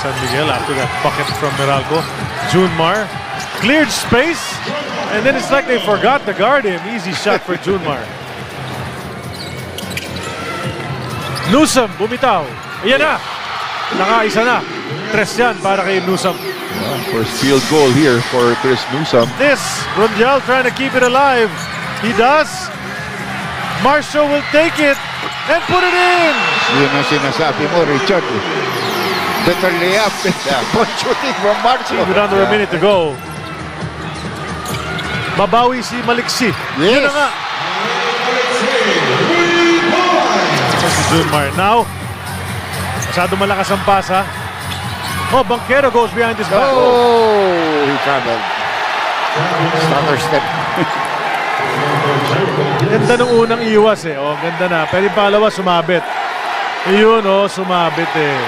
San Miguel after that bucket from Meralco. Junmar cleared space, and then it's like they forgot to guard him. Easy shot for Junmar. Newsom bumitaw. Ayan na. Nakaisa na. 3 yan para kay Newsom. First field goal here for Chris Newsom. This, Ronjal trying to keep it alive. He does. Marshall will take it and put it in. Yun ang sinasabi mo, Richard. Better layup. Point shooting from Marshall. With under a minute to go. Babawi si Maliksi. Yes. Yun na nga. Si Junmar. Now, masyado malakas ang pasa. Oh, Banquero goes behind his back. Oh, he traveled. Stutter step. Ganda nung unang iwas eh. Oh, ganda na. Pero yung pangalawa, sumabit. Yun, oh, sumabit eh.